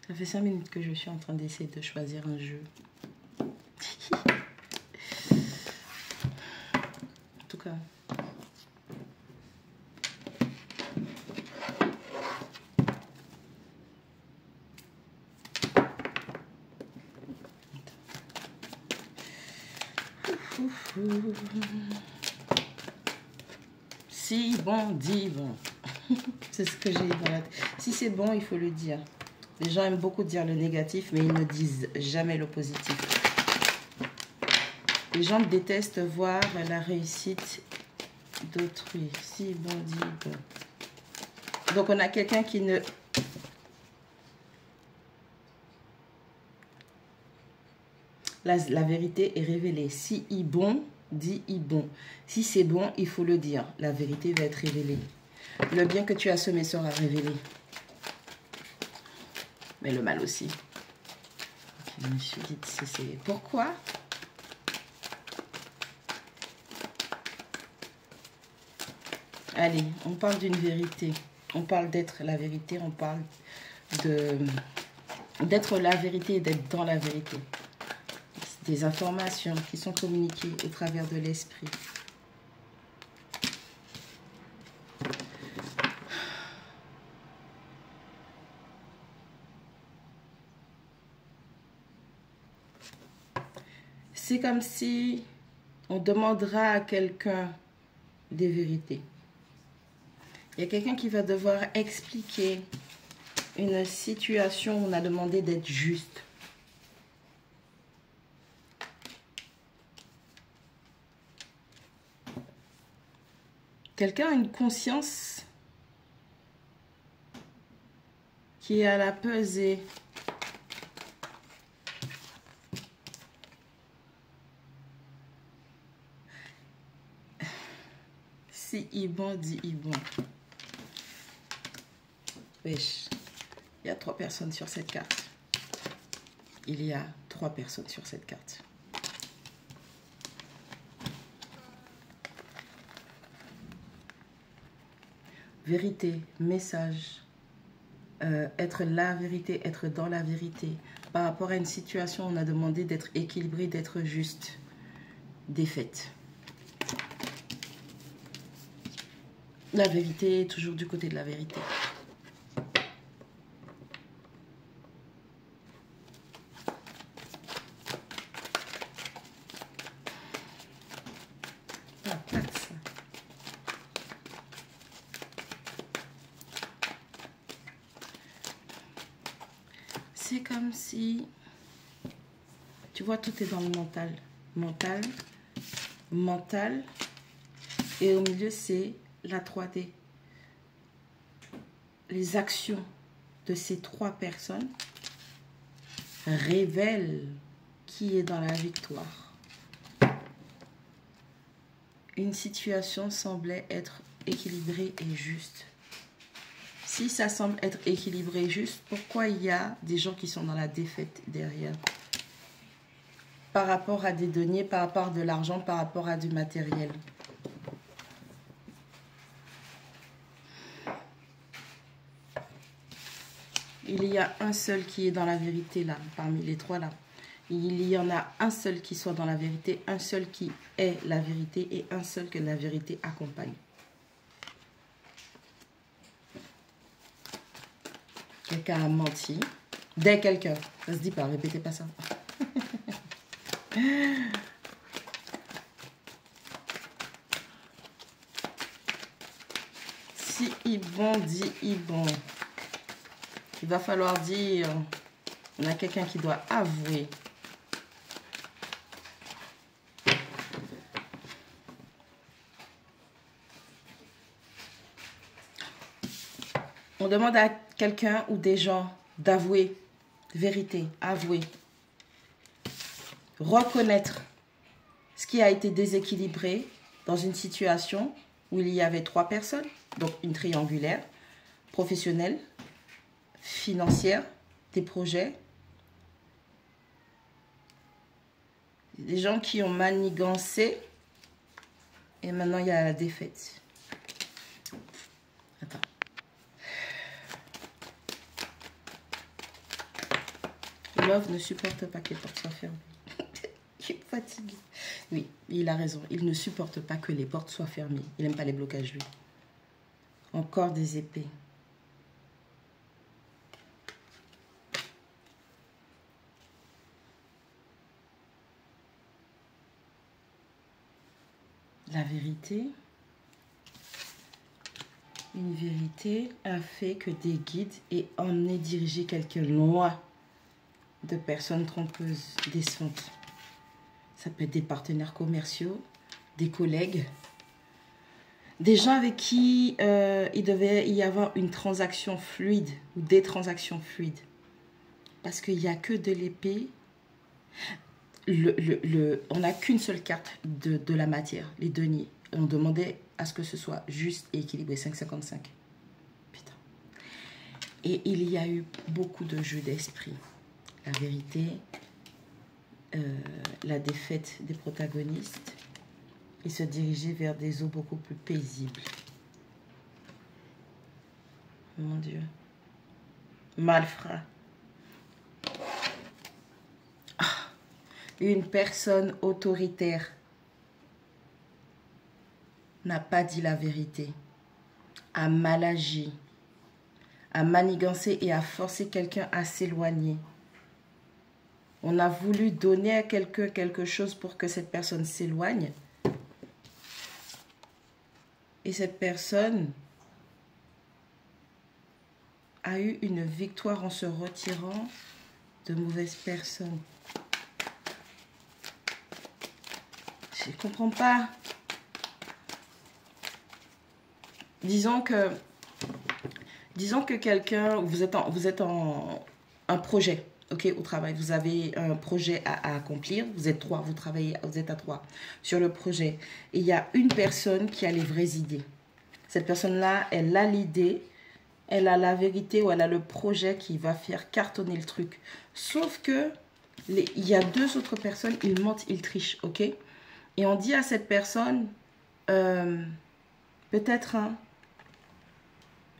Ça fait 5 minutes que je suis en train d'essayer de choisir un jeu. En tout cas. Si bon, dis bon. C'est ce que j'ai dans la tête. Si c'est bon, il faut le dire. Les gens aiment beaucoup dire le négatif, mais ils ne disent jamais le positif. Les gens détestent voir la réussite d'autrui. Si bon, dis bon. Donc, on a quelqu'un qui ne... La vérité est révélée. Si il bon, dis il bon. Si c'est bon, il faut le dire. La vérité va être révélée. Le bien que tu as semé sera révélé. Mais le mal aussi. Je me suis dit, c'est pourquoi? Allez, on parle d'une vérité. On parle d'être la vérité. On parle d'être la vérité et d'être dans la vérité. Des informations qui sont communiquées au travers de l'esprit. C'est comme si on demandera à quelqu'un des vérités. Il y a quelqu'un qui va devoir expliquer une situation où on a demandé d'être juste. Quelqu'un a une conscience qui est à la pesée. Si Ibon dit Ibon. Wesh. Il y a 3 personnes sur cette carte. Il y a 3 personnes sur cette carte. Vérité, message, être la vérité, être dans la vérité. Par rapport à une situation, on a demandé d'être équilibré, d'être juste. Défaite. La vérité est toujours du côté de la vérité. C'est comme si, tu vois, tout est dans le mental. Mental, mental, et au milieu, c'est la 3D. Les actions de ces 3 personnes révèlent qui est dans la victoire. Une situation semblait être équilibrée et juste. Si ça semble être équilibré et juste, pourquoi il y a des gens qui sont dans la défaite derrière? Par rapport à des deniers, par rapport à de l'argent, par rapport à du matériel. Il y a un seul qui est dans la vérité là, parmi les 3 là. Il y en a un seul qui soit dans la vérité, un seul qui est la vérité et un seul que la vérité accompagne. Quelqu'un a menti. Dès quelqu'un. Ça se dit pas, répétez pas ça. Si Ibon dit Ibon, il va falloir dire, on a quelqu'un qui doit avouer. On demande à quelqu'un ou des gens d'avouer, vérité, avouer, reconnaître ce qui a été déséquilibré dans une situation où il y avait 3 personnes, donc une triangulaire, professionnelle, financière, des projets, des gens qui ont manigancé et maintenant il y a la défaite. Attends. Love ne supporte pas que les portes soient fermées. Il est fatigué. Oui, il a raison. Il ne supporte pas que les portes soient fermées. Il n'aime pas les blocages, lui. Encore des épées. La vérité. Une vérité, un fait que des guides aient emmené diriger quelqu'un loin de personnes trompeuses, décevantes. Ça peut être des partenaires commerciaux, des collègues, des gens avec qui il devait y avoir une transaction fluide ou des transactions fluides. Parce qu'il n'y a que de l'épée. On n'a qu'une seule carte de la matière, les deniers. On demandait à ce que ce soit juste et équilibré, 5,55. Putain. Et il y a eu beaucoup de jeux d'esprit. La vérité, la défaite des protagonistes et se diriger vers des eaux beaucoup plus paisibles. Mon Dieu. Malfrat. Une personne autoritaire n'a pas dit la vérité, a mal agi, a manigancé et a forcé quelqu'un à s'éloigner. On a voulu donner à quelqu'un quelque chose pour que cette personne s'éloigne. Et cette personne a eu une victoire en se retirant de mauvaises personnes. Je ne comprends pas. Disons que quelqu'un, vous êtes en un projet, ok, au travail. Vous avez un projet à accomplir. Vous êtes trois, vous êtes à trois sur le projet. Et il y a une personne qui a les vraies idées. Cette personne-là, elle a l'idée, elle a la vérité ou elle a le projet qui va faire cartonner le truc. Sauf que il y a deux autres personnes, ils mentent, ils trichent, ok. Et on dit à cette personne, peut-être, hein,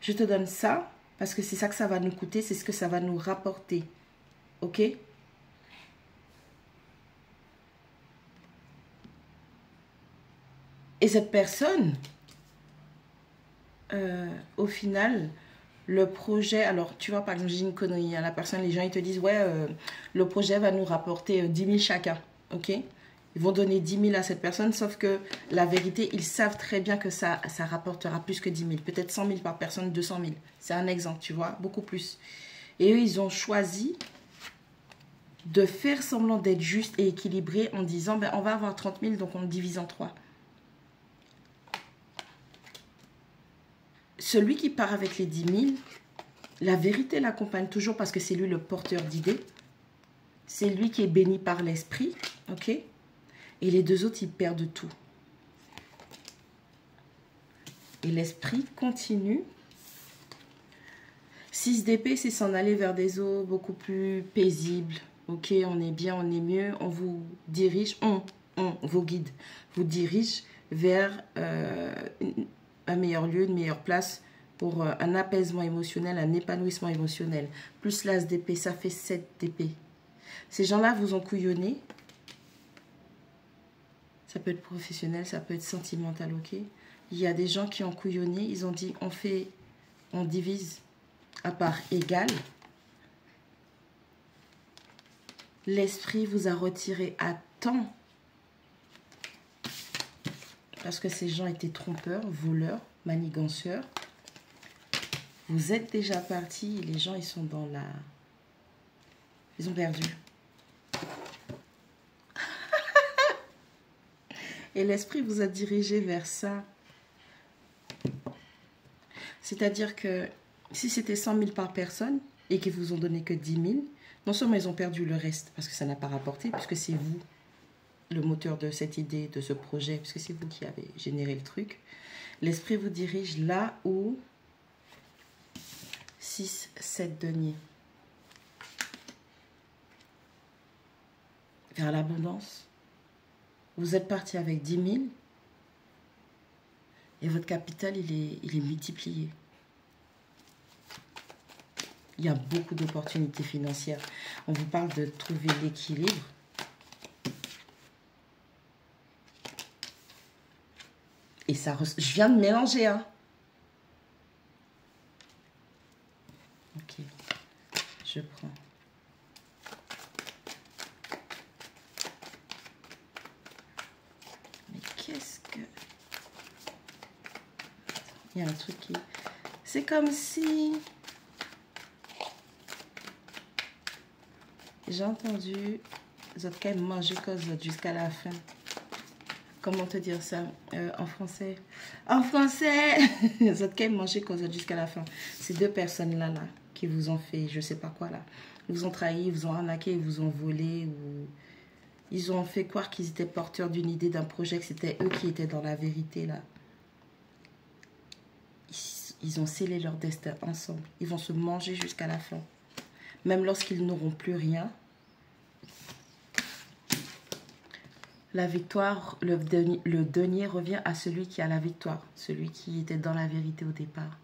je te donne ça, parce que c'est ça que ça va nous coûter, c'est ce que ça va nous rapporter. Ok? Et cette personne, au final, le projet, alors tu vois, par exemple, j'ai une connerie, hein, la personne, les gens, ils te disent, ouais, le projet va nous rapporter 10 000 chacun. Ok? Ils vont donner 10 000 à cette personne, sauf que la vérité, ils savent très bien que ça rapportera plus que 10 000. Peut-être 100 000 par personne, 200 000. C'est un exemple, tu vois, beaucoup plus. Et eux, ils ont choisi de faire semblant d'être juste et équilibré en disant, ben, on va avoir 30 000, donc on le divise en 3. Celui qui part avec les 10 000, la vérité l'accompagne toujours parce que c'est lui le porteur d'idées. C'est lui qui est béni par l'esprit, ok? Et les deux autres, ils perdent tout. Et l'esprit continue. 6 d'épée, c'est s'en aller vers des eaux beaucoup plus paisibles. Ok, on est bien, on est mieux. On vous dirige, vos guides, vous dirige vers un meilleur lieu, une meilleure place pour un apaisement émotionnel, un épanouissement émotionnel. Plus l'as d'épée, ça fait 7 d'épée. Ces gens-là vous ont couillonné. Ça peut être professionnel, ça peut être sentimental, ok? Il y a des gens qui ont couillonné, ils ont dit on divise à part égale. L'esprit vous a retiré à temps. Parce que ces gens étaient trompeurs, voleurs, maniganceurs. Vous êtes déjà partis et les gens, ils sont dans la... Ils ont perdu. Et l'esprit vous a dirigé vers ça. C'est-à-dire que si c'était 100 000 par personne et qu'ils vous ont donné que 10 000, non seulement ils ont perdu le reste parce que ça n'a pas rapporté, puisque c'est vous le moteur de cette idée, de ce projet, puisque c'est vous qui avez généré le truc. L'esprit vous dirige là où 6, 7 deniers. Vers l'abondance. Vous êtes parti avec 10 000 et votre capital, il est multiplié. Il y a beaucoup d'opportunités financières. On vous parle de trouver l'équilibre. Et ça, je viens de mélanger, hein. Ok, je prends. Mais qu'est-ce que... Il y a un truc qui... C'est comme si... J'ai entendu... Vous avez quand même mangé cause jusqu'à la fin. Comment te dire ça en français? En français, vous êtes quand même mangé cause jusqu'à la fin. Ces deux personnes-là, qui vous ont fait, je sais pas quoi, là. Ils vous ont trahi, ils vous ont arnaqué, ils vous ont volé. Ou... Ils ont fait croire qu'ils étaient porteurs d'une idée, d'un projet, que c'était eux qui étaient dans la vérité, là. Ils ont scellé leur destin ensemble. Ils vont se manger jusqu'à la fin. Même lorsqu'ils n'auront plus rien. La victoire, le denier revient à celui qui a la victoire. Celui qui était dans la vérité au départ.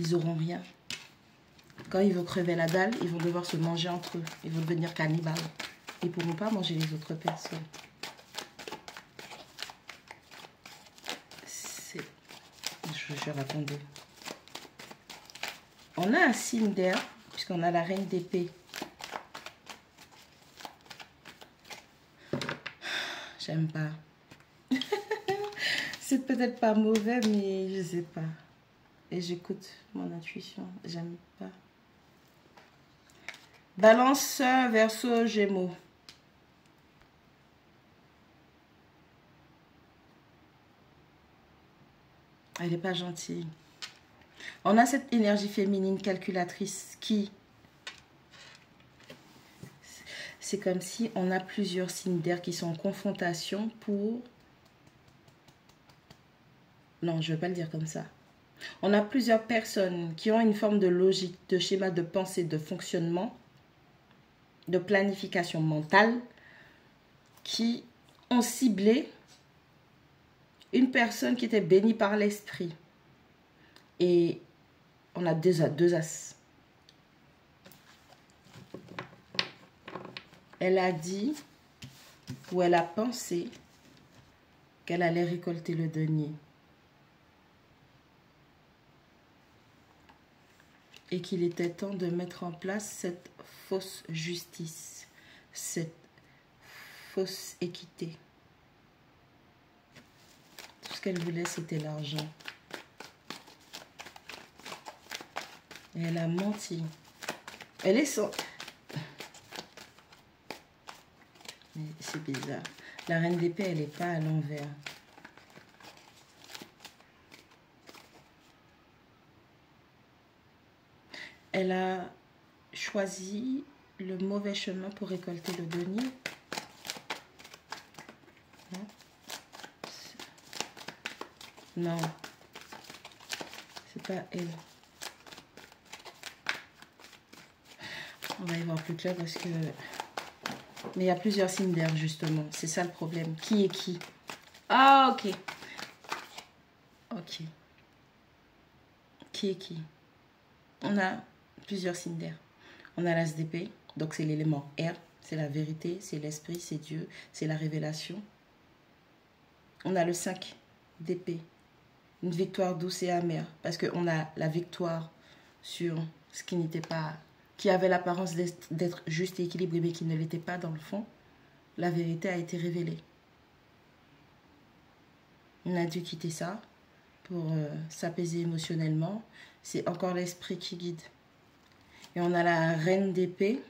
Ils n'auront rien. Quand ils vont crever la dalle, ils vont devoir se manger entre eux. Ils vont devenir cannibales. Ils ne pourront pas manger les autres personnes. Je répondais. On a un signe d'air, puisqu'on a la reine d'épée. J'aime pas. C'est peut-être pas mauvais, mais je sais pas. Et j'écoute mon intuition. J'aime pas. Balance, Verseau, Gémeaux. Elle n'est pas gentille. On a cette énergie féminine calculatrice qui... C'est comme si on a plusieurs signes d'air qui sont en confrontation pour... Non, je ne vais pas le dire comme ça. On a plusieurs personnes qui ont une forme de logique, de schéma de pensée, de fonctionnement, de planification mentale, qui ont ciblé une personne qui était bénie par l'esprit. Et on a deux as. Elle a dit, ou elle a pensé, qu'elle allait récolter le denier. Et qu'il était temps de mettre en place cette fausse justice, cette fausse équité. Tout ce qu'elle voulait, c'était l'argent. Et elle a menti. Elle est sans... Mais c'est bizarre. La reine d'épée, elle n'est pas à l'envers. Elle a choisi le mauvais chemin pour récolter le denier. Non. C'est pas elle. On va y voir plus clair parce que... Mais il y a plusieurs signes d'air, justement. C'est ça le problème. Qui est qui? Ah, ok. Ok. Qui est qui? On a plusieurs signes d'air. On a l'as d'épée. Donc, c'est l'élément air. C'est la vérité, c'est l'esprit, c'est Dieu, c'est la révélation. On a le 5 d'épée. Une victoire douce et amère. Parce qu'on a la victoire sur ce qui n'était pas... qui avait l'apparence d'être juste et équilibré, mais qui ne l'était pas dans le fond. La vérité a été révélée. On a dû quitter ça pour s'apaiser émotionnellement. C'est encore l'esprit qui guide. Et on a la reine d'épée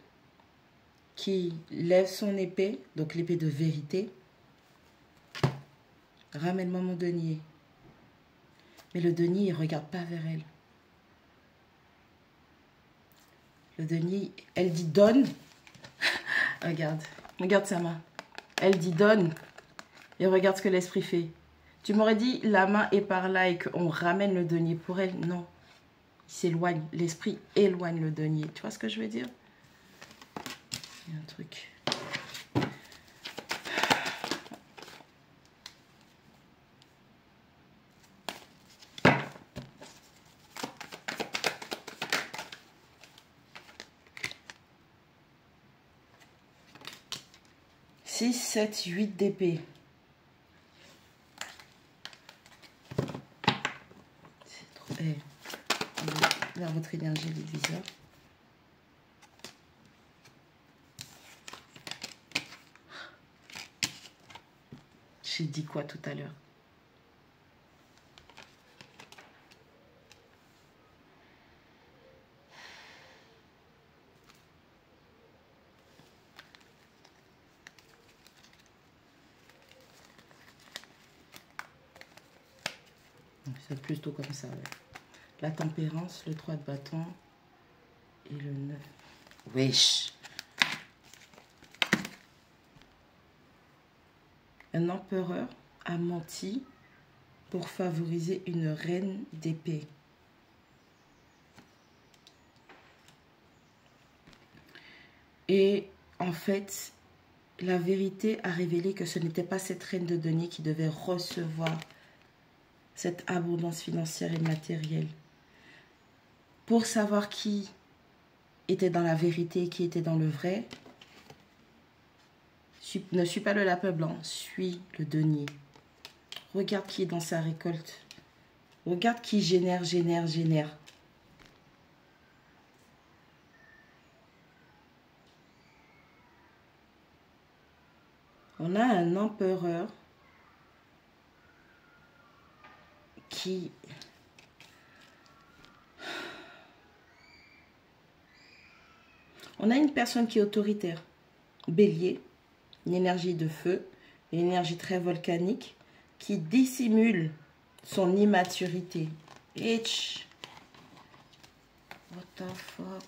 qui lève son épée, donc l'épée de vérité. Ramène-moi mon denier. Mais le denier, il ne regarde pas vers elle. Le denier, elle dit donne. Regarde sa main. Elle dit donne. Et regarde ce que l'esprit fait. Tu m'aurais dit la main est par là et qu'on ramène le denier pour elle. Non. Il s'éloigne. L'esprit éloigne le denier. Tu vois ce que je veux dire? Il y a un truc. 6, 7, 8 d'épée. C'est trop... vers votre énergie, les diviseurs. J'ai dit quoi tout à l'heure? C'est plutôt comme ça, ouais. La tempérance, le 3 de bâton et le 9. Wesh! Un empereur a menti pour favoriser une reine d'épée. Et en fait, la vérité a révélé que ce n'était pas cette reine de denier qui devait recevoir cette abondance financière et matérielle. Pour savoir qui était dans la vérité et qui était dans le vrai, ne suis pas le lapin blanc, suis le denier. Regarde qui est dans sa récolte. Regarde qui génère. On a un empereur qui... On a une personne qui est autoritaire. Bélier, une énergie de feu, une énergie très volcanique, qui dissimule son immaturité. Itch. What the fuck?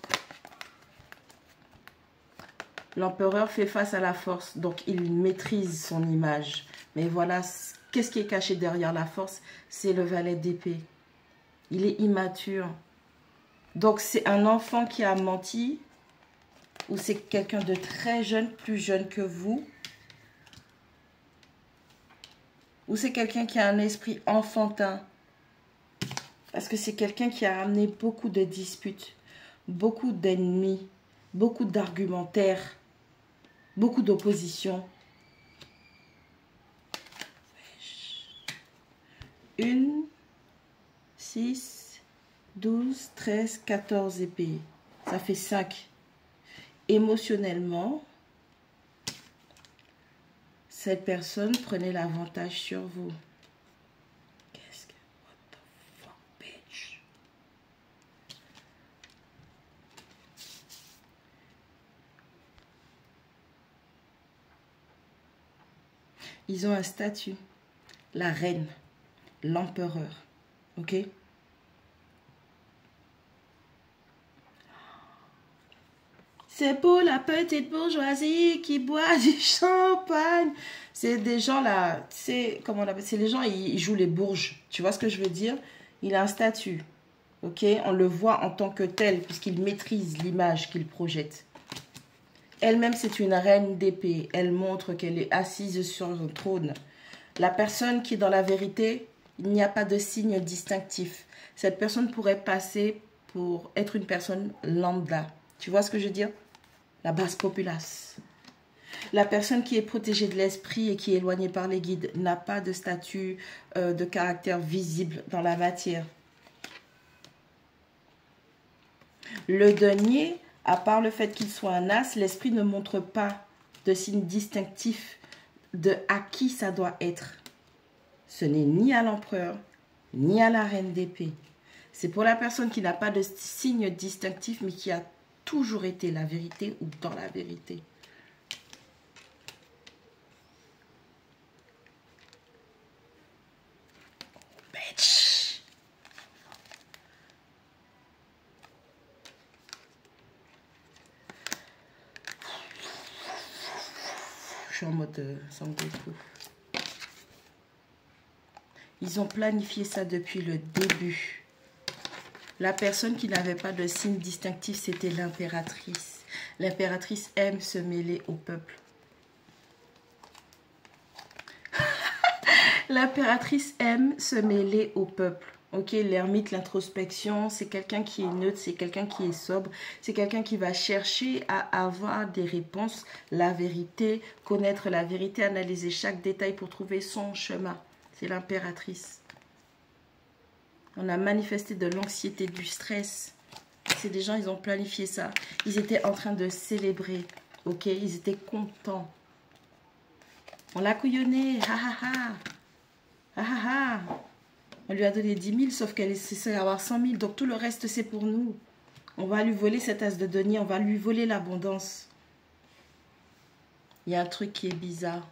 L'empereur fait face à la force, donc il maîtrise son image. Mais voilà, qu'est-ce qui est caché derrière la force? C'est le valet d'épée. Il est immature. Donc c'est un enfant qui a menti, ou c'est quelqu'un de très jeune, plus jeune que vous, ou c'est quelqu'un qui a un esprit enfantin. Parce que c'est quelqu'un qui a amené beaucoup de disputes, beaucoup d'ennemis, beaucoup d'argumentaires, beaucoup d'opposition. 1, 6, 12, 13, 14 épées. Ça fait 5. Émotionnellement, cette personne prenait l'avantage sur vous. Qu'est-ce que... What the fuck, bitch? Ils ont un statut. La reine, l'empereur. Ok? C'est pour la petite bourgeoisie qui boit du champagne. C'est des gens là, c'est comment on appelle? C'est les gens, ils jouent les bourges. Tu vois ce que je veux dire? Il a un statut. Ok? On le voit en tant que tel, puisqu'il maîtrise l'image qu'il projette. Elle-même, c'est une reine d'épée. Elle montre qu'elle est assise sur un trône. La personne qui est dans la vérité, il n'y a pas de signe distinctif. Cette personne pourrait passer pour être une personne lambda. Tu vois ce que je veux dire? La basse populace. La personne qui est protégée de l'esprit et qui est éloignée par les guides n'a pas de statut de caractère visible dans la matière. Le denier, à part le fait qu'il soit un as, l'esprit ne montre pas de signe distinctif de à qui ça doit être. Ce n'est ni à l'empereur, ni à la reine d'épée. C'est pour la personne qui n'a pas de signe distinctif, mais qui a toujours été la vérité ou dans la vérité. Bitch. Je suis en mode sans défaut. Ils ont planifié ça depuis le début. La personne qui n'avait pas de signe distinctif, c'était l'impératrice. L'impératrice aime se mêler au peuple. L'impératrice aime se mêler au peuple. Ok, l'ermite, l'introspection, c'est quelqu'un qui est neutre, c'est quelqu'un qui est sobre, c'est quelqu'un qui va chercher à avoir des réponses, la vérité, connaître la vérité, analyser chaque détail pour trouver son chemin. C'est l'impératrice. On a manifesté de l'anxiété, du stress. C'est des gens, ils ont planifié ça. Ils étaient en train de célébrer, ok, ils étaient contents. On l'a couillonné, ha ha ha, ha ha ha. On lui a donné 10 000, sauf qu'elle est censée avoir 100 000. Donc tout le reste, c'est pour nous. On va lui voler cet as de denier. On va lui voler l'abondance. Il y a un truc qui est bizarre.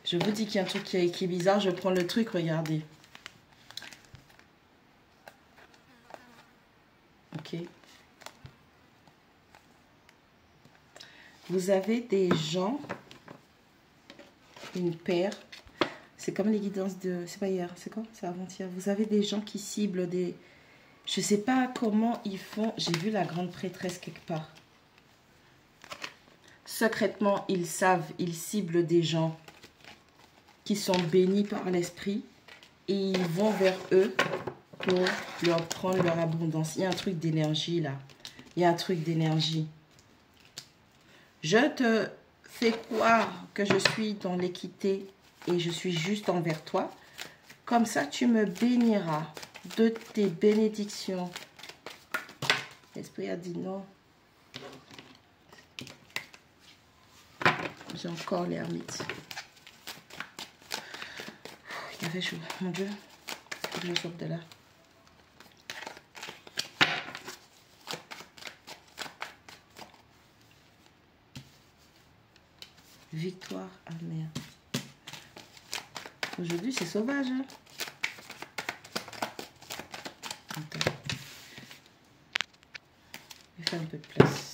Je vous dis qu'il y a un truc qui est bizarre. Je prends le truc, regardez. Ok. Vous avez des gens, une paire. C'est comme les guidances de... C'est pas hier, c'est quoi? C'est avant-hier. Vous avez des gens qui ciblent des... Je sais pas comment ils font. J'ai vu la grande prêtresse quelque part. Secrètement, ils savent, ils ciblent des gens qui sont bénis par l'esprit. Et ils vont vers eux pour leur prendre leur abondance. Il y a un truc d'énergie là. Il y a un truc d'énergie. Je te fais croire que je suis dans l'équité et je suis juste envers toi. Comme ça, tu me béniras de tes bénédictions. L'esprit a dit non. J'ai encore l'ermite. Il fait chaud. Mon Dieu, faut que je sorte de là. Victoire amère. Aujourd'hui, c'est sauvage. Hein? Attends. Je vais faire un peu de place.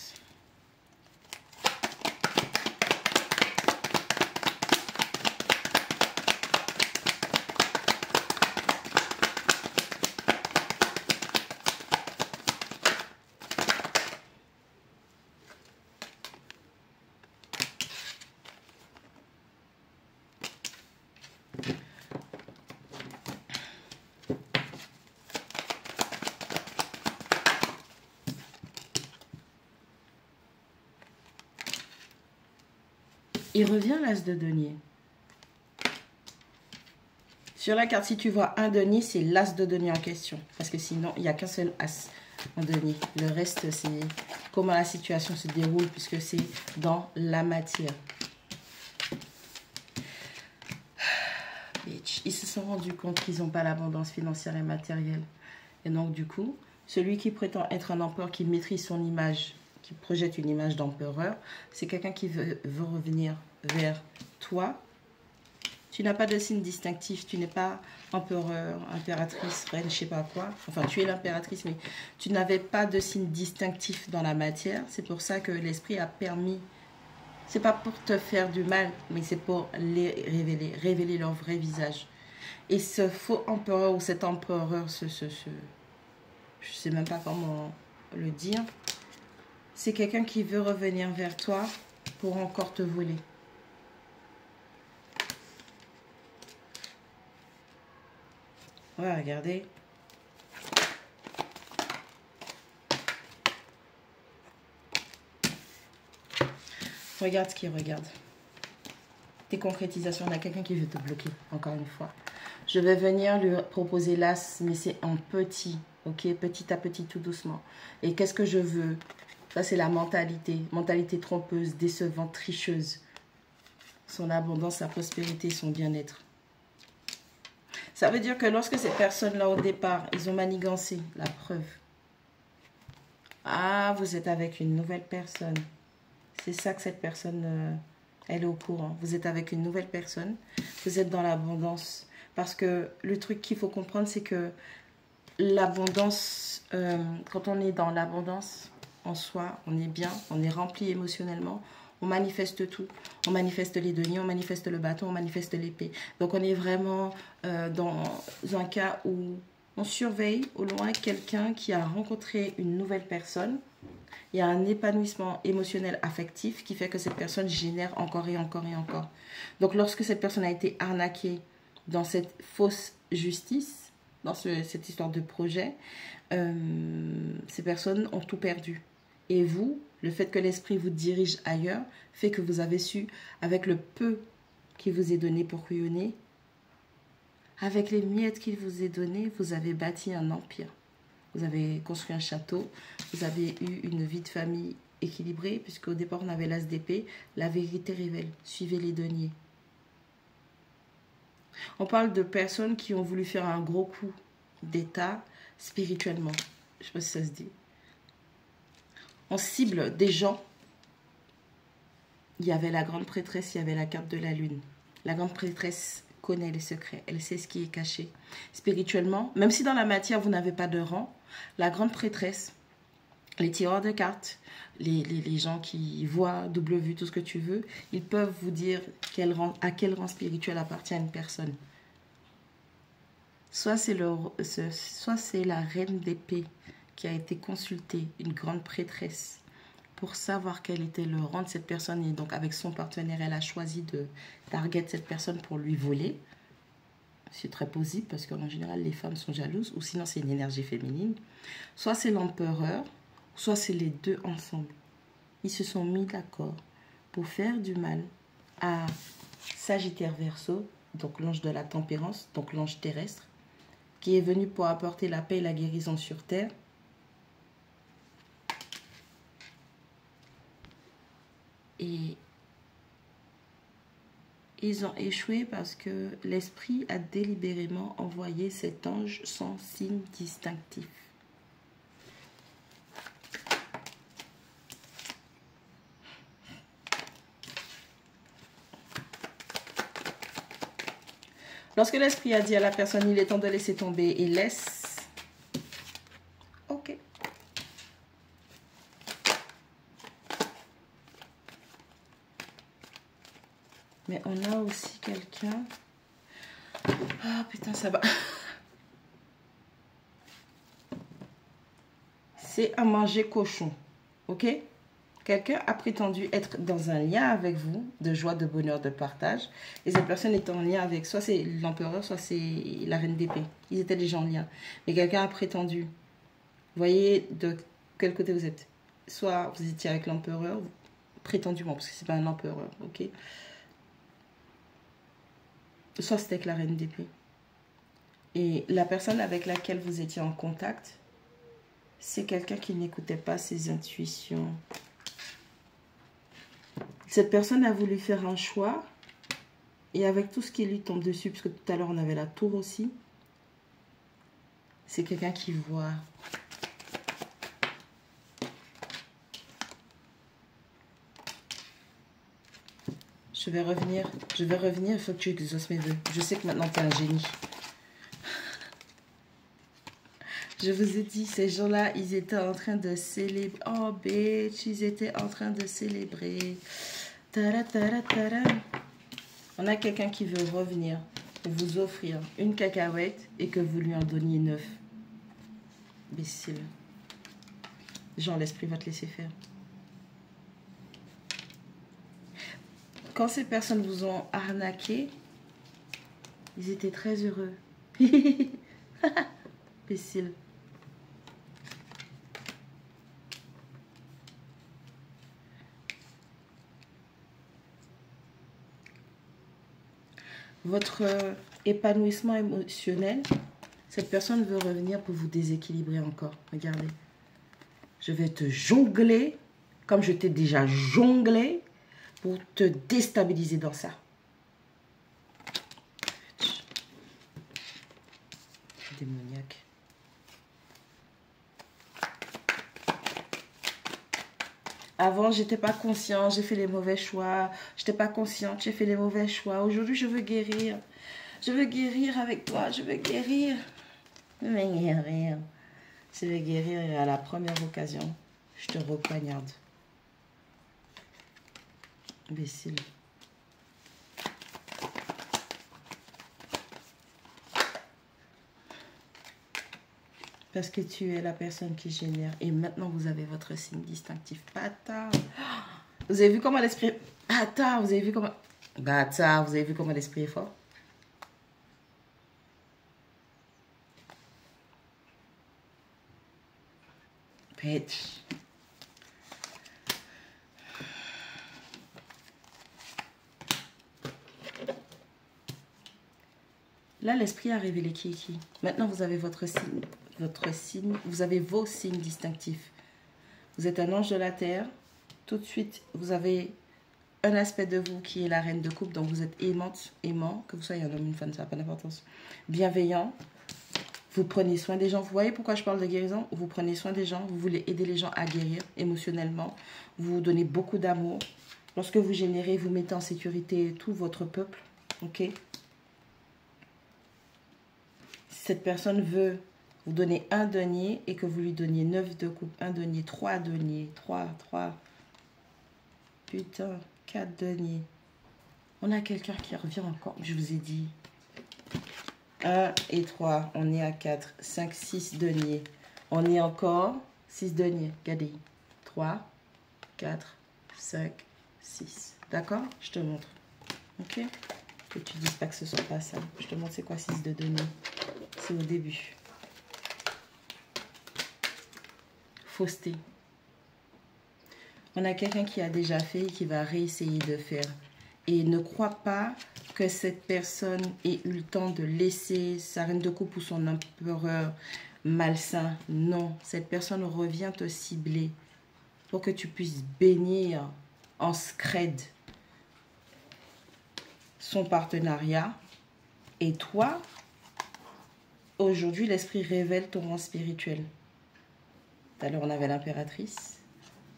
Il revient l'as de denier. Sur la carte, si tu vois un denier, c'est l'as de denier en question. Parce que sinon, il n'y a qu'un seul as en denier. Le reste, c'est comment la situation se déroule puisque c'est dans la matière. Ils se sont rendus compte qu'ils n'ont pas l'abondance financière et matérielle. Et donc, du coup, celui qui prétend être un empereur, qui maîtrise son image, qui projette une image d'empereur, c'est quelqu'un qui veut revenir vers toi. Tu n'as pas de signe distinctif, tu n'es pas empereur, impératrice, reine, je sais pas quoi. Enfin, tu es l'impératrice, mais tu n'avais pas de signe distinctif dans la matière. C'est pour ça que l'esprit a permis. C'est pas pour te faire du mal, mais c'est pour les révéler leur vrai visage. Et ce faux empereur ou cet empereur, je sais même pas comment le dire, c'est quelqu'un qui veut revenir vers toi pour encore te voler. Ouais, regardez. Regarde ce qu'il regarde. Tes concrétisations, on a quelqu'un qui veut te bloquer, encore une fois. Je vais venir lui proposer l'as, mais c'est en petit, ok? Petit à petit, tout doucement. Et qu'est-ce que je veux? Ça, c'est la mentalité. Mentalité trompeuse, décevante, tricheuse. Son abondance, sa prospérité, son bien-être. Ça veut dire que lorsque ces personnes-là, au départ, ils ont manigancé, la preuve. Ah, vous êtes avec une nouvelle personne. C'est ça que cette personne, elle est au courant. Vous êtes avec une nouvelle personne. Vous êtes dans l'abondance. Parce que le truc qu'il faut comprendre, c'est que l'abondance, quand on est dans l'abondance en soi, on est bien, on est rempli émotionnellement. On manifeste tout. On manifeste les deniers, on manifeste le bâton, on manifeste l'épée. Donc on est vraiment dans un cas où on surveille au loin quelqu'un qui a rencontré une nouvelle personne. Il y a un épanouissement émotionnel affectif qui fait que cette personne génère encore et encore et encore. Donc lorsque cette personne a été arnaquée dans cette fausse justice, dans cette histoire de projet, ces personnes ont tout perdu. Et vous, le fait que l'esprit vous dirige ailleurs, fait que vous avez su, avec le peu qui vous est donné pour rayonner, avec les miettes qu'il vous est donné, vous avez bâti un empire. Vous avez construit un château, vous avez eu une vie de famille équilibrée, puisqu'au départ on avait l'as d'épée. La vérité révèle, suivez les deniers. On parle de personnes qui ont voulu faire un gros coup d'état spirituellement. Je ne sais pas si ça se dit. On cible des gens. Il y avait la grande prêtresse, il y avait la carte de la lune. La grande prêtresse connaît les secrets, elle sait ce qui est caché. Spirituellement, même si dans la matière vous n'avez pas de rang, la grande prêtresse, les tireurs de cartes, les gens qui voient double vue, tout ce que tu veux, ils peuvent vous dire à quel rang spirituel appartient une personne. Soit c'est la reine d'épée qui a été consultée, une grande prêtresse, pour savoir quel était le rang de cette personne. Et donc avec son partenaire, elle a choisi de target cette personne pour lui voler. C'est très possible parce qu'en général, les femmes sont jalouses, ou sinon c'est une énergie féminine. Soit c'est l'empereur, soit c'est les deux ensemble. Ils se sont mis d'accord pour faire du mal à Sagittaire Verseau, donc l'ange de la tempérance, donc l'ange terrestre, qui est venu pour apporter la paix et la guérison sur terre. Et ils ont échoué parce que l'esprit a délibérément envoyé cet ange sans signe distinctif. Lorsque l'esprit a dit à la personne, il est temps de laisser tomber et laisse. Ok. Mais on a aussi quelqu'un. Ah putain, ça va. C'est à manger cochon. Ok? Quelqu'un a prétendu être dans un lien avec vous, de joie, de bonheur, de partage. Et cette personne est en lien avec, soit c'est l'empereur, soit c'est la reine d'épée. Ils étaient déjà en lien. Mais quelqu'un a prétendu. Vous voyez de quel côté vous êtes. Soit vous étiez avec l'empereur, prétendument, parce que c'est pas un empereur, ok? Soit c'était avec la reine d'épée. Et la personne avec laquelle vous étiez en contact, c'est quelqu'un qui n'écoutait pas ses intuitions. Cette personne a voulu faire un choix et avec tout ce qui lui tombe dessus, parce que tout à l'heure on avait la tour aussi, c'est quelqu'un qui voit. Je vais revenir, il faut que tu exauces mes vœux. Je sais que maintenant tu es un génie. Je vous ai dit, ces gens-là, ils étaient en train de célébrer. Oh, bitch, ils étaient en train de célébrer. Tara, tara, tara. On a quelqu'un qui veut revenir pour vous offrir une cacahuète et que vous lui en donniez 9. Imbécile. Genre, l'esprit va te laisser faire. Quand ces personnes vous ont arnaqué, ils étaient très heureux. Imbécile. Votre épanouissement émotionnel, cette personne veut revenir pour vous déséquilibrer encore. Regardez. Je vais te jongler comme je t'ai déjà jonglé pour te déstabiliser dans ça. Démoniaque. Avant, j'étais pas conscient, j'ai fait les mauvais choix. J'étais pas consciente, j'ai fait les mauvais choix. Aujourd'hui, je veux guérir. Je veux guérir avec toi, je veux guérir. Je veux guérir. Je vais guérir et à la première occasion, je te repoignarde. Imbécile. Parce que tu es la personne qui génère. Et maintenant, vous avez votre signe distinctif. Bâtard. Vous avez vu comment l'esprit... Bâtard, vous avez vu comment... Bâtard, vous avez vu comment l'esprit est fort? Bitch. Là, l'esprit a révélé qui est qui. Maintenant, vous avez votre signe, vous avez vos signes distinctifs. Vous êtes un ange de la terre. Tout de suite, vous avez un aspect de vous qui est la reine de coupe. Donc, vous êtes aimant, que vous soyez un homme, une femme, ça n'a pas d'importance. Bienveillant. Vous prenez soin des gens. Vous voyez pourquoi je parle de guérison? Vous prenez soin des gens. Vous voulez aider les gens à guérir émotionnellement. Vous donnez beaucoup d'amour. Lorsque vous générez, vous mettez en sécurité tout votre peuple. Ok? Cette personne veut vous donner un denier et que vous lui donniez 9 de coupe, un denier, 3 deniers, 3, putain, 4 deniers. On a quelqu'un qui revient encore, je vous ai dit. 1 et 3, on est à 4, 5, 6 deniers. On est encore 6 deniers, regardez. 3, 4, 5, 6. D'accord? Je te montre. Ok? Que tu dises pas que ce soit pas ça. Je te montre c'est quoi 6 de deniers. C'est au début. Fausseté. On a quelqu'un qui a déjà fait et qui va réessayer de faire. Et ne crois pas que cette personne ait eu le temps de laisser sa reine de coupe ou son empereur malsain. Non, cette personne revient te cibler pour que tu puisses bénir en scred son partenariat. Et toi, aujourd'hui, l'esprit révèle ton rang spirituel. Tout à l'heure, on avait l'impératrice,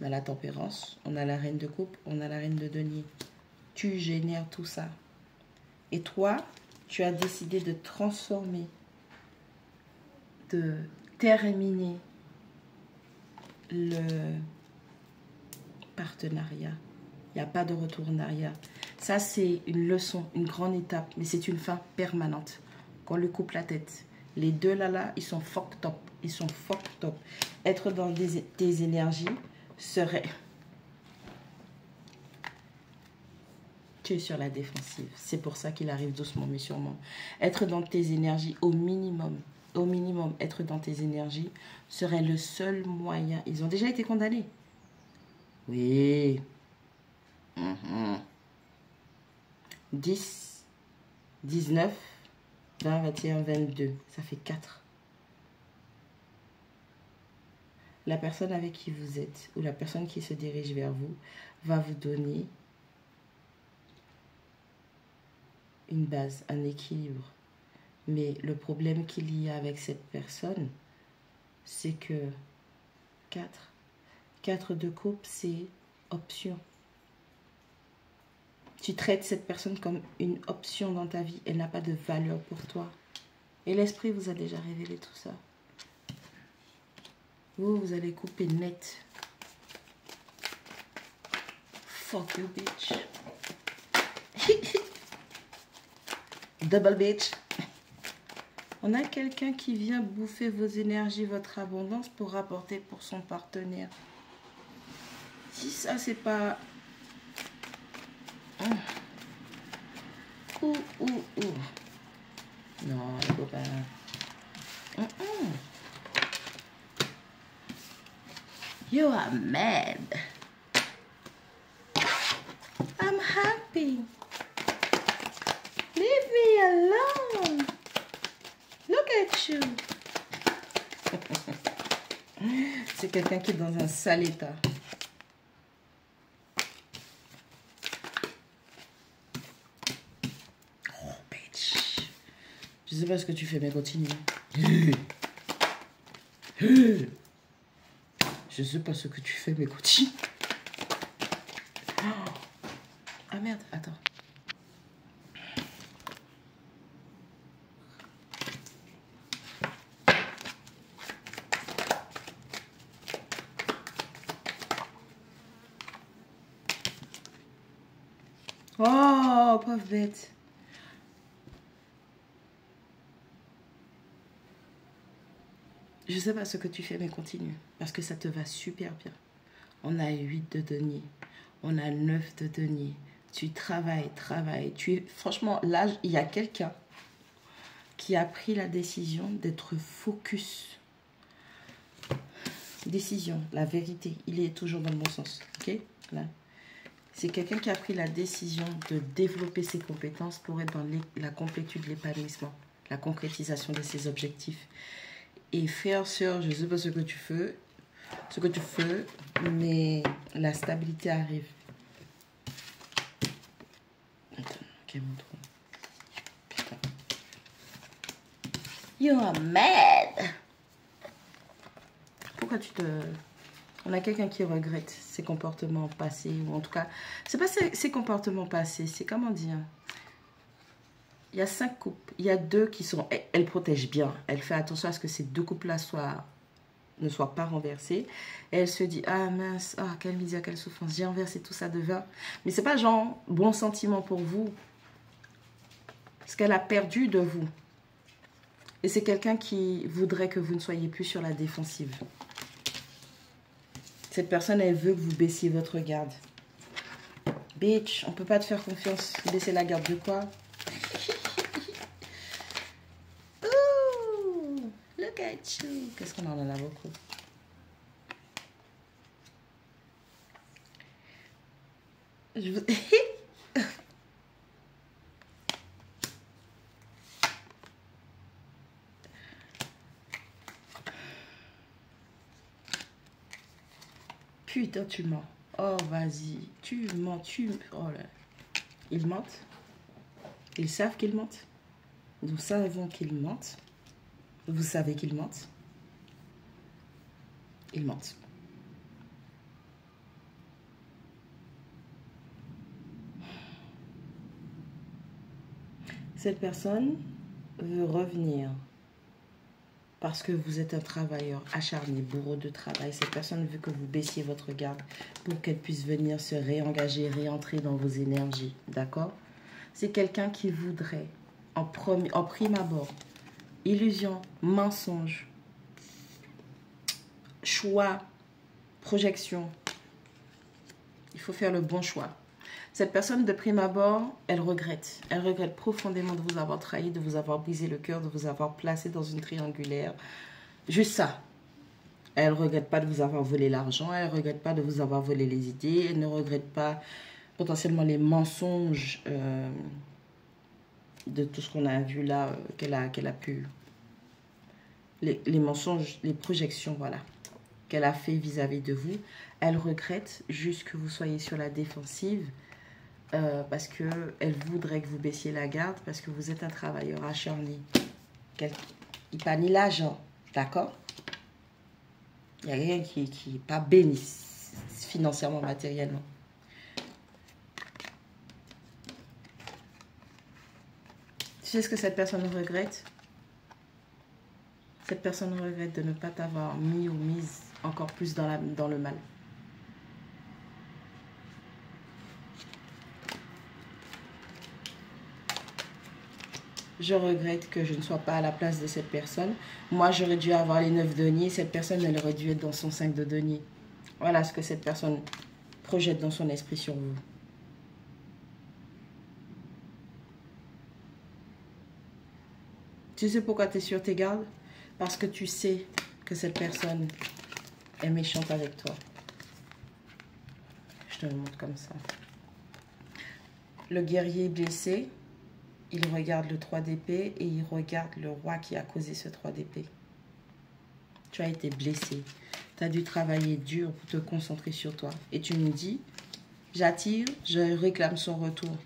on a la tempérance, on a la reine de coupe, on a la reine de denier. Tu génères tout ça. Et toi, tu as décidé de transformer, de terminer le partenariat. Il n'y a pas de retour en arrière. Ça, c'est une leçon, une grande étape, mais c'est une fin permanente. Qu'on lui coupe la tête. Les deux là, ils sont fucked up. Ils sont fucked up. Être dans tes énergies serait... Tu es sur la défensive. C'est pour ça qu'il arrive doucement, mais sûrement. Être dans tes énergies au minimum, être dans tes énergies serait le seul moyen. Ils ont déjà été condamnés. Oui. 10, 19, 20, 21, 22. Ça fait 4. La personne avec qui vous êtes ou la personne qui se dirige vers vous va vous donner une base, un équilibre. Mais le problème qu'il y a avec cette personne, c'est que 4 de coupe, c'est option. Tu traites cette personne comme une option dans ta vie. Elle n'a pas de valeur pour toi. Et l'esprit vous a déjà révélé tout ça. Vous allez couper net. Fuck you, bitch. Double bitch. On a quelqu'un qui vient bouffer vos énergies, votre abondance pour rapporter pour son partenaire. Si ça, c'est pas... Non, les copains. You are mad. I'm happy. Leave me alone. Look at you. C'est quelqu'un qui est dans un sale état. Oh, bitch. Je sais pas ce que tu fais, mais continue. Je sais pas ce que tu fais, mais continue. Ah merde, attends. Oh, pauvre bête. Je sais pas ce que tu fais, mais continue. Parce que ça te va super bien. On a 8 de denier. On a 9 de denier. Tu travailles. Franchement, là, il y a quelqu'un qui a pris la décision d'être focus. décision, la vérité. Il est toujours dans le bon sens. Ok, là. C'est quelqu'un qui a pris la décision de développer ses compétences pour être dans la complétude, l'épanouissement, la concrétisation de ses objectifs. Et frère, sœur, je ne sais pas ce que tu fais, mais la stabilité arrive. Attends, ok, montre. Putain. You are mad. Pourquoi tu te... On a quelqu'un qui regrette ses comportements passés, ou en tout cas, c'est pas ses comportements passés, c'est comment dire. Il y a 5 couples, il y a 2 qui sont... Elle protège bien, elle fait attention à ce que ces 2 couples-là ne soient pas renversés. Et elle se dit, ah mince, ah, quelle misère, quelle souffrance, j'ai renversé tout ça de vin. Mais c'est pas genre bon sentiment pour vous. Ce qu'elle a perdu de vous. Et c'est quelqu'un qui voudrait que vous ne soyez plus sur la défensive. Cette personne, elle veut que vous baissiez votre garde. Bitch, on peut pas te faire confiance. Baisser la garde de quoi? Ouh, look at you. Qu'est-ce qu'on en a beaucoup? Je vous... Putain, tu mens. Oh, vas-y. Tu mens, Oh là. Ils mentent. Ils savent qu'ils mentent. Nous savons qu'ils mentent. Vous savez qu'ils mentent. Ils mentent. Cette personne veut revenir parce que vous êtes un travailleur acharné, bourreau de travail. Cette personne veut que vous baissiez votre garde pour qu'elle puisse venir se réengager, réentrer dans vos énergies. D'accord? C'est quelqu'un qui voudrait, en prime abord, illusion, mensonge, choix, projection. Il faut faire le bon choix. Cette personne, de prime abord, elle regrette. Elle regrette profondément de vous avoir trahi, de vous avoir brisé le cœur, de vous avoir placé dans une triangulaire. Juste ça. Elle ne regrette pas de vous avoir volé l'argent. Elle ne regrette pas de vous avoir volé les idées. Elle ne regrette pas potentiellement les mensonges de tout ce qu'on a vu là, qu'elle a pu... Les mensonges, les projections, voilà, qu'elle a fait vis-à-vis de vous. Elle regrette juste que vous soyez sur la défensive. Parce qu'elle voudrait que vous baissiez la garde, parce que vous êtes un travailleur acharné. Il n'y a pas ni l'argent, d'accord? Il n'y a rien qui n'est pas béni financièrement, matériellement. Tu sais ce que cette personne regrette? Cette personne regrette de ne pas t'avoir mis ou mise encore plus dans le mal. Je regrette que je ne sois pas à la place de cette personne. Moi, j'aurais dû avoir les 9 deniers. Cette personne, elle aurait dû être dans son 5 de deniers. Voilà ce que cette personne projette dans son esprit sur vous. Tu sais pourquoi tu es sur tes gardes? Parce que tu sais que cette personne est méchante avec toi. Je te le montre comme ça. Le guerrier blessé, il regarde le 3 d'épée et il regarde le roi qui a causé ce 3 d'épée. Tu as été blessé. Tu as dû travailler dur pour te concentrer sur toi. Et tu me dis, j'attire, je réclame son retour.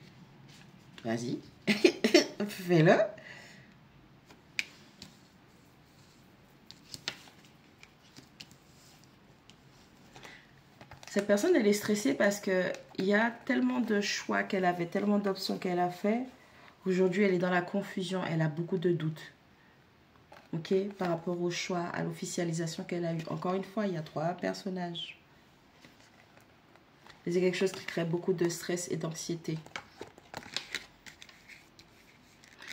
Vas-y, fais-le. Cette personne, elle est stressée parce qu'il y a tellement de choix qu'elle avait, tellement d'options qu'elle a fait. Aujourd'hui, elle est dans la confusion, elle a beaucoup de doutes. Ok, par rapport au choix, à l'officialisation qu'elle a eue. Encore une fois, il y a 3 personnages. C'est quelque chose qui crée beaucoup de stress et d'anxiété.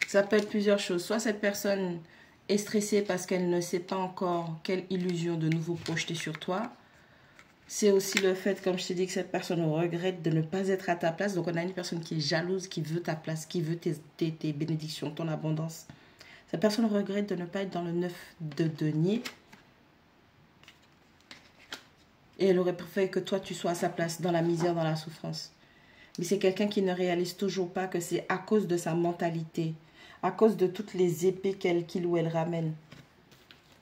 Ça peut être plusieurs choses. Soit cette personne est stressée parce qu'elle ne sait pas encore quelle illusion de nouveau projeter sur toi. C'est aussi le fait, comme je t'ai dit, que cette personne regrette de ne pas être à ta place. Donc, on a une personne qui est jalouse, qui veut ta place, qui veut tes bénédictions, ton abondance. Cette personne regrette de ne pas être dans le 9 de denier. Et elle aurait préféré que toi, tu sois à sa place, dans la misère, dans la souffrance. Mais c'est quelqu'un qui ne réalise toujours pas que c'est à cause de sa mentalité, à cause de toutes les épées qu'il ou elle ramène,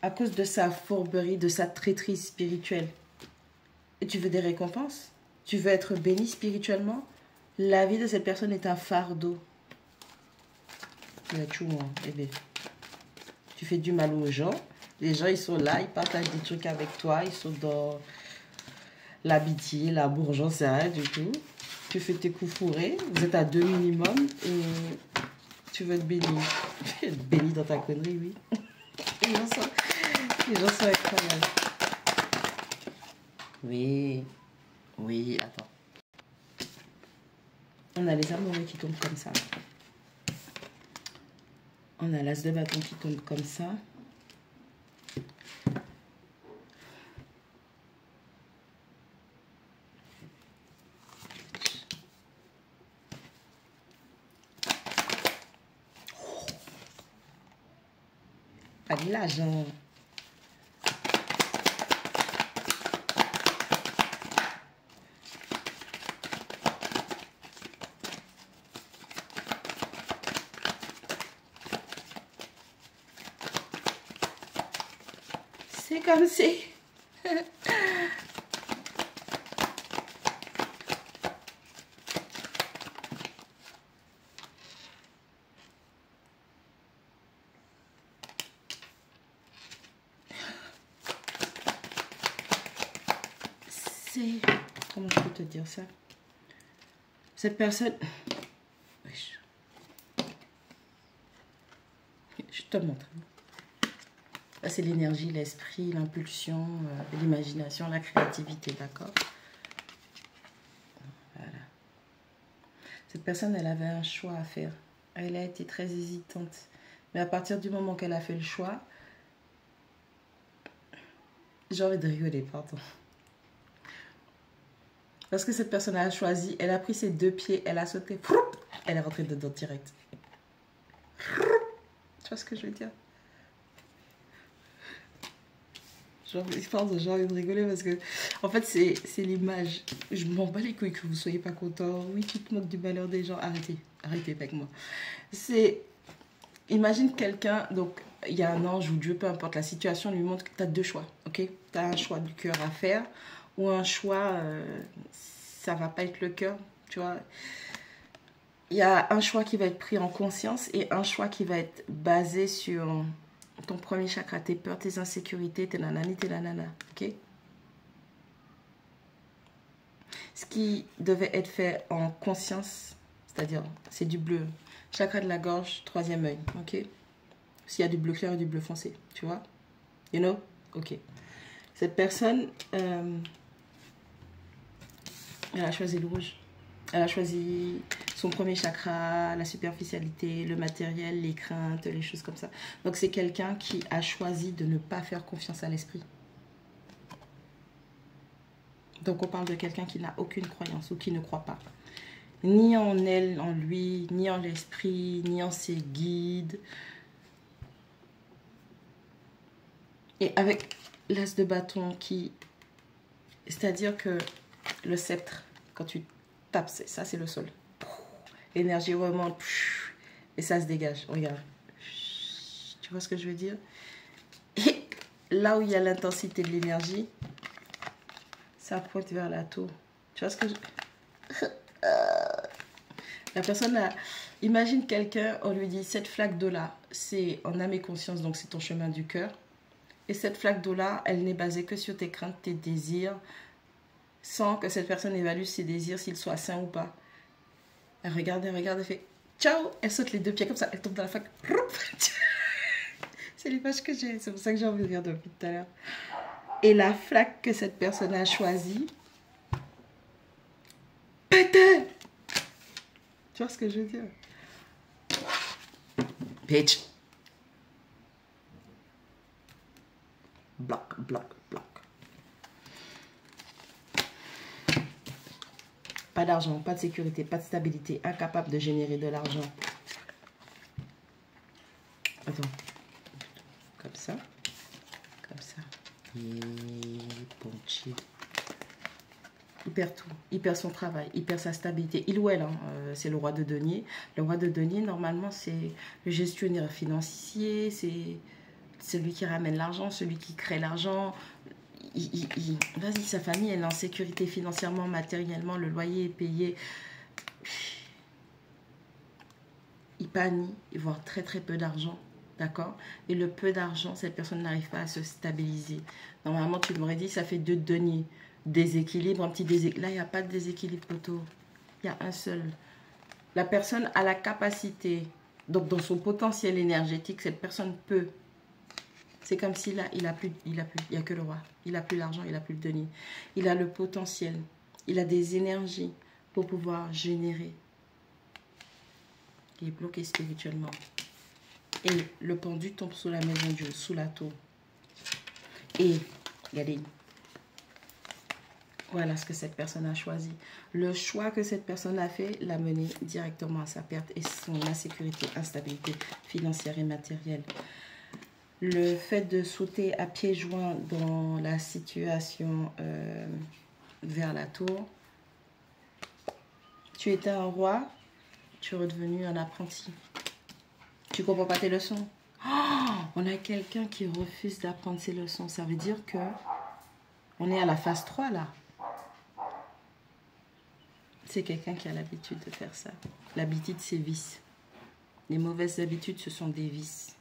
à cause de sa fourberie, de sa traîtrise spirituelle. Et tu veux des récompenses? Tu veux être béni spirituellement? La vie de cette personne est un fardeau. Bébé. Tu fais du mal aux gens. Les gens, ils sont là, ils partagent des trucs avec toi. Ils sont dans l'amitié, la bourgeoisie, c'est rien du tout. Tu fais tes coups fourrés. Vous êtes à 2 minimum. Et tu veux être béni. Tu veux être béni dans ta connerie, oui. Les gens sont incroyables. Oui. Oui, attends. On a les amoureux qui tombent comme ça. On a l'as de bâton qui tombe comme ça. Pas de l'argent. C'est comme si... Comment je peux te dire ça? Cette personne... Je te montre. Là, c'est l'énergie, l'esprit, l'impulsion, l'imagination, la créativité, d'accord? Voilà. Cette personne, elle avait un choix à faire. Elle a été très hésitante. Mais à partir du moment qu'elle a fait le choix, j'ai envie de rigoler, pardon. Parce que cette personne a choisi, elle a pris ses 2 pieds, elle a sauté, elle est rentrée dedans direct. Tu vois ce que je veux dire? J'ai envie de rigoler parce que, en fait, c'est l'image. Je m'en bats les couilles que vous soyez pas content. Oui, tu te moques du malheur des gens. Arrêtez, arrêtez avec moi. Imagine quelqu'un, donc il y a un ange ou Dieu, peu importe la situation, lui montre que tu as 2 choix, ok? Tu as un choix du cœur à faire ou un choix, ça va pas être le cœur, tu vois? Il y a un choix qui va être pris en conscience et un choix qui va être basé sur ton premier chakra, tes peurs, tes insécurités, tes nanani, tes nanana, ok? Ce qui devait être fait en conscience, c'est-à-dire, c'est du bleu. Chakra de la gorge, 3e œil, ok? S'il y a du bleu clair et du bleu foncé, tu vois? You know? Ok. Cette personne, elle a choisi le rouge. Elle a choisi son premier chakra, la superficialité, le matériel, les craintes, les choses comme ça. Donc, c'est quelqu'un qui a choisi de ne pas faire confiance à l'esprit. Donc, on parle de quelqu'un qui n'a aucune croyance ou qui ne croit pas. Ni en elle, en lui, ni en l'esprit, ni en ses guides. Et avec l'as de bâton qui... C'est-à-dire que le sceptre, quand tu tapes, ça c'est le sol. L'énergie remonte et ça se dégage. Regarde. Tu vois ce que je veux dire? Et là où il y a l'intensité de l'énergie, ça pointe vers la tour. Tu vois ce que je... La personne a... Imagine quelqu'un, on lui dit, cette flaque d'eau-là, c'est en âme et conscience, donc c'est ton chemin du cœur. Et cette flaque d'eau-là, elle n'est basée que sur tes craintes, tes désirs, sans que cette personne évalue ses désirs, s'ils soient sains ou pas. Elle regarde, elle fait ciao, elle saute les 2 pieds comme ça, elle tombe dans la flaque. C'est l'image que j'ai, c'est pour ça que j'ai envie de rire depuis tout à l'heure. Et la flaque que cette personne a choisie, pété. Tu vois ce que je veux dire? Bitch. Bloc, bloc, bloc. Pas d'argent, pas de sécurité, pas de stabilité, incapable de générer de l'argent. Attends. Comme ça. Comme ça. Et ponché. Il perd tout. Il perd son travail, il perd sa stabilité. Il ou elle, hein, c'est le roi de denier. Le roi de denier, normalement, c'est le gestionnaire financier, c'est celui qui ramène l'argent, celui qui crée l'argent. Vas-y, sa famille, elle est en sécurité financièrement, matériellement, le loyer est payé. Il panie, il voit très très peu d'argent. D'accord? Et le peu d'argent, cette personne n'arrive pas à se stabiliser. Normalement, tu m'aurais dit, ça fait 2 deniers. Déséquilibre, un petit déséquilibre. Là, il n'y a pas de déséquilibre, poteau. Il y a un seul. La personne a la capacité, donc dans son potentiel énergétique, cette personne peut. C'est comme si là, il n'y a que le roi. Il n'a plus l'argent, il n'a plus le denier. Il a le potentiel. Il a des énergies pour pouvoir générer. Il est bloqué spirituellement. Et le pendu tombe sous la maison de Dieu, sous la tour. Et, regardez, voilà ce que cette personne a choisi. Le choix que cette personne a fait l'a mené directement à sa perte et son insécurité, instabilité financière et matérielle. Le fait de sauter à pieds joints dans la situation vers la tour, tu étais un roi, tu es redevenu un apprenti. Tu ne comprends pas tes leçons. Oh, on a quelqu'un qui refuse d'apprendre ses leçons. Ça veut dire que on est à la phase 3 là. C'est quelqu'un qui a l'habitude de faire ça. L'habitude, c'est vice. Les mauvaises habitudes, ce sont des vices.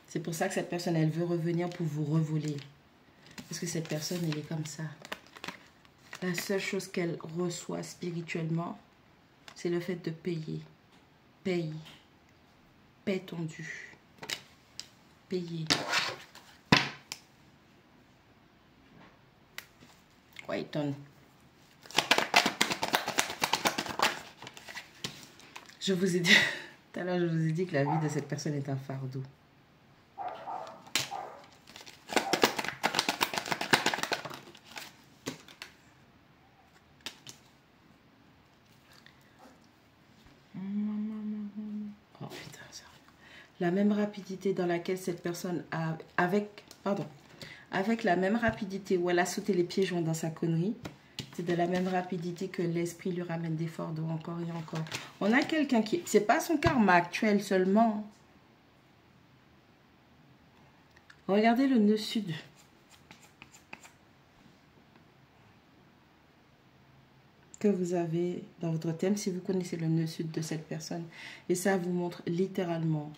C'est pour ça que cette personne, elle veut revenir pour vous revoler. Parce que cette personne, elle est comme ça. La seule chose qu'elle reçoit spirituellement, c'est le fait de payer. Paye. Paie ton dû. Payer. Waiton. Je vous ai dit, tout à l'heure, je vous ai dit que la vie de cette personne est un fardeau. Oh putain, ça. La même rapidité dans laquelle cette personne a, avec la même rapidité où elle a sauté les pieds joints dans sa connerie, c'est de la même rapidité que l'esprit lui ramène des fardeaux encore et encore. On a quelqu'un qui... C'est pas son karma actuel seulement. Regardez le nœud sud. Que vous avez dans votre thème, si vous connaissez le nœud sud de cette personne. Et ça vous montre littéralement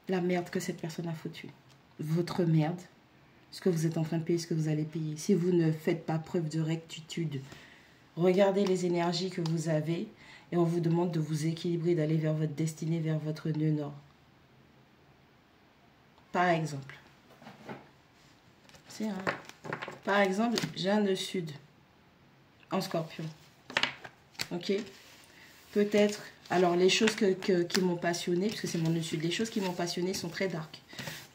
la merde que cette personne a foutue. Votre merde. Ce que vous êtes en train de payer, ce que vous allez payer. Si vous ne faites pas preuve de rectitude, regardez les énergies que vous avez et on vous demande de vous équilibrer, d'aller vers votre destinée, vers votre nœud nord. Par exemple. Par exemple, j'ai un nœud sud en scorpion. Ok? Peut-être... Alors, les choses qui m'ont passionné, parce que c'est mon nœud sud, les choses qui m'ont passionné sont très dark.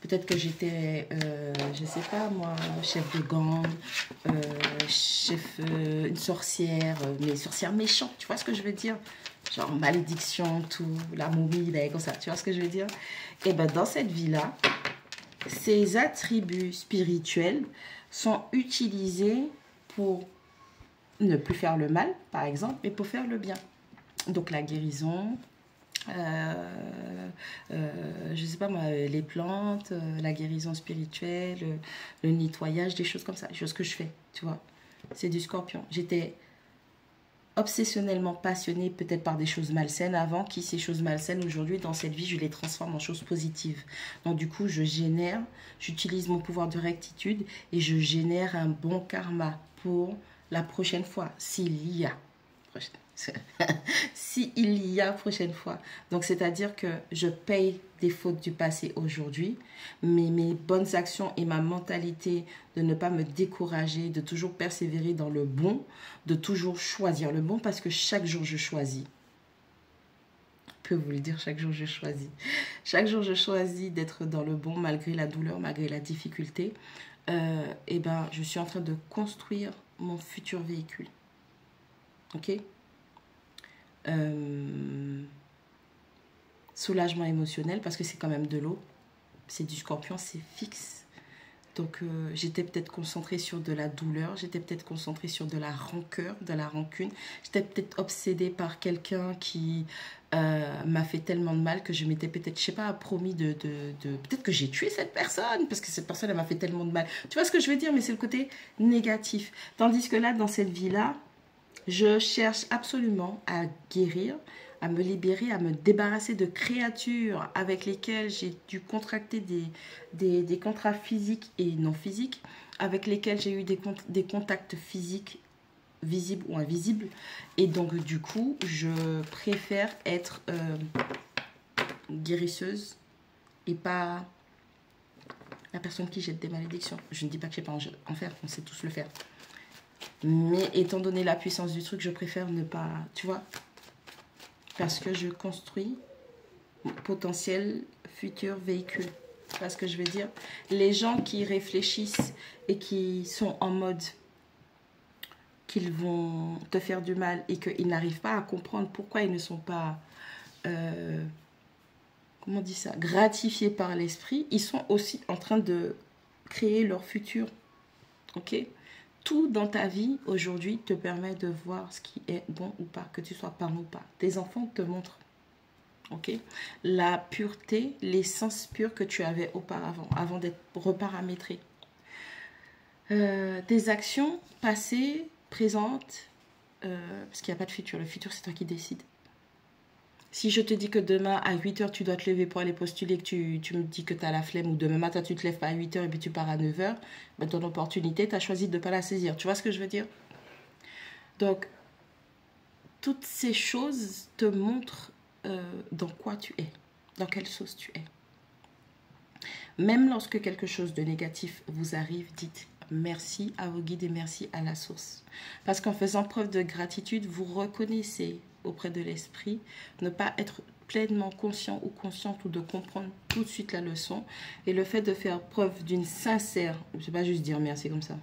Peut-être que j'étais, je sais pas moi, chef de gang, une sorcière, mais sorcière méchante, tu vois ce que je veux dire? Genre malédiction, tout, la momie, là, comme ça, tu vois ce que je veux dire? Et bien dans cette vie-là, ces attributs spirituels sont utilisés pour ne plus faire le mal, par exemple, mais pour faire le bien. Donc la guérison... je sais pas moi, les plantes, la guérison spirituelle, le nettoyage, des choses comme ça, des choses que je fais, tu vois. C'est du scorpion. J'étais obsessionnellement passionnée peut-être par des choses malsaines avant, qui ces choses malsaines aujourd'hui dans cette vie, je les transforme en choses positives. Donc du coup, j'utilise mon pouvoir de rectitude et je génère un bon karma pour la prochaine fois, s'il y a. S'il y a prochaine fois. Donc, c'est-à-dire que je paye des fautes du passé aujourd'hui, mais mes bonnes actions et ma mentalité de ne pas me décourager, de toujours persévérer dans le bon, de toujours choisir le bon, parce que chaque jour, je choisis. Je peux vous le dire, chaque jour, je choisis. Chaque jour, je choisis d'être dans le bon, malgré la douleur, malgré la difficulté. Et ben, je suis en train de construire mon futur véhicule. Ok ? Soulagement émotionnel parce que c'est quand même de l'eau, c'est du scorpion, c'est fixe, Donc, j'étais peut-être concentrée sur de la douleur, j'étais peut-être concentrée sur de la rancœur, de la rancune. J'étais peut-être obsédée par quelqu'un qui m'a fait tellement de mal que je m'étais peut-être, je sais pas, promis peut-être que j'ai tué cette personne parce que cette personne, elle m'a fait tellement de mal. Tu vois ce que je veux dire? Mais c'est le côté négatif. Tandis que là, dans cette vie-là, je cherche absolument à guérir, à me libérer, à me débarrasser de créatures avec lesquelles j'ai dû contracter des contrats physiques et non physiques, avec lesquels j'ai eu des contacts physiques visibles ou invisibles. Et donc, du coup, je préfère être guérisseuse et pas la personne qui jette des malédictions. Je ne dis pas que je ne sais pas en faire, on sait tous le faire. Mais étant donné la puissance du truc, je préfère ne pas, tu vois, parce que je construis potentiel futur véhicule. Tu vois ce que je veux dire? Les gens qui réfléchissent et qui sont en mode qu'ils vont te faire du mal et qu'ils n'arrivent pas à comprendre pourquoi ils ne sont pas, comment on dit ça, gratifiés par l'esprit, ils sont aussi en train de créer leur futur. Ok? Tout dans ta vie aujourd'hui te permet de voir ce qui est bon ou pas, que tu sois parent ou pas. Tes enfants te montrent, ok, la pureté, l'essence pure que tu avais auparavant, avant d'être reparamétré. Tes actions passées, présentes, parce qu'il n'y a pas de futur. Le futur, c'est toi qui décides. Si je te dis que demain à 8 h, tu dois te lever pour aller postuler, que tu me dis que tu as la flemme, ou demain matin, tu te lèves pas à 8 h et puis tu pars à 9 h, ben ton opportunité, tu as choisi de ne pas la saisir. Tu vois ce que je veux dire? Donc, toutes ces choses te montrent dans quoi tu es, dans quelle sauce tu es. Même lorsque quelque chose de négatif vous arrive, dites merci à vos guides et merci à la source. Parce qu'en faisant preuve de gratitude, vous reconnaissez auprès de l'esprit, ne pas être pleinement conscient ou consciente ou de comprendre tout de suite la leçon. Et le fait de faire preuve d'une sincère, je ne vais pas juste dire merci comme ça,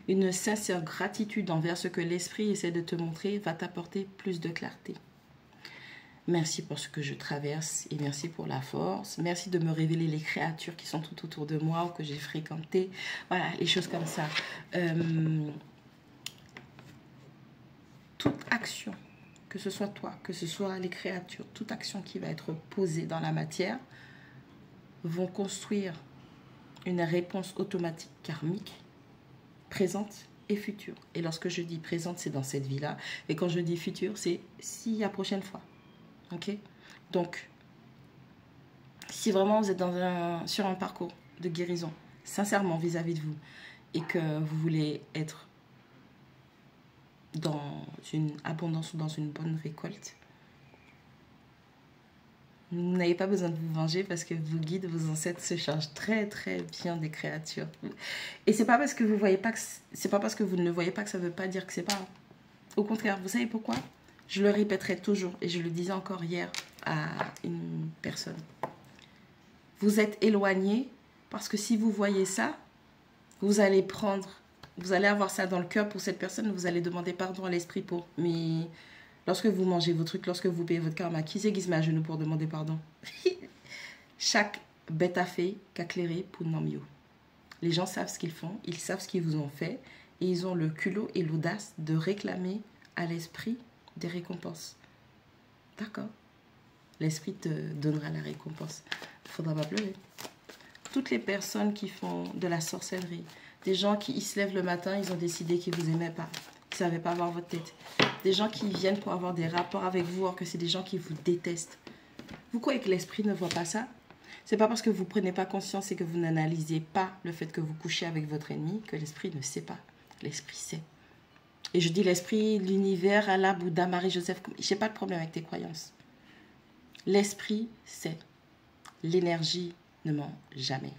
une sincère gratitude envers ce que l'esprit essaie de te montrer va t'apporter plus de clarté. Merci pour ce que je traverse et merci pour la force. Merci de me révéler les créatures qui sont tout autour de moi ou que j'ai fréquentées. Voilà, les choses comme ça. Toute action, que ce soit toi, que ce soit les créatures, toute action qui va être posée dans la matière, vont construire une réponse automatique karmique, présente et future. Et lorsque je dis présente, c'est dans cette vie-là. Et quand je dis future, c'est si la prochaine fois. Ok? Donc, si vraiment vous êtes sur un parcours de guérison, sincèrement vis-à-vis de vous, et que vous voulez être dans une abondance ou dans une bonne récolte, vous n'avez pas besoin de vous venger parce que vos guides, vos ancêtres se chargent très très bien des créatures. Et c'est pas parce que vous voyez pas que c'est pas parce que vous ne le voyez pas que ça veut pas dire que c'est pas. Au contraire, vous savez pourquoi? Je le répéterai toujours et je le disais encore hier à une personne. Vous êtes éloigné parce que si vous voyez ça, vous allez avoir ça dans le cœur pour cette personne, vous allez demander pardon à l'esprit pour. Mais lorsque vous mangez vos trucs, lorsque vous payez votre karma, qui c'est qui se met à genoux pour demander pardon? Chaque bête a fait qu'éclairer pour Namio. Les gens savent ce qu'ils font, ils savent ce qu'ils vous ont fait et ils ont le culot et l'audace de réclamer à l'esprit des récompenses. D'accord. L'esprit te donnera la récompense. Il ne faudra pas pleurer. Toutes les personnes qui font de la sorcellerie, des gens qui se lèvent le matin, ils ont décidé qu'ils ne vous aimaient pas. Ils ne savaient pas voir votre tête. Des gens qui viennent pour avoir des rapports avec vous alors que c'est des gens qui vous détestent. Vous croyez que l'esprit ne voit pas ça? C'est pas parce que vous ne prenez pas conscience et que vous n'analysez pas le fait que vous couchez avec votre ennemi que l'esprit ne sait pas. L'esprit sait. Et je dis l'esprit, l'univers, Allah, Bouddha, Marie-Joseph, je n'ai pas de problème avec tes croyances. L'esprit sait. L'énergie ne ment jamais.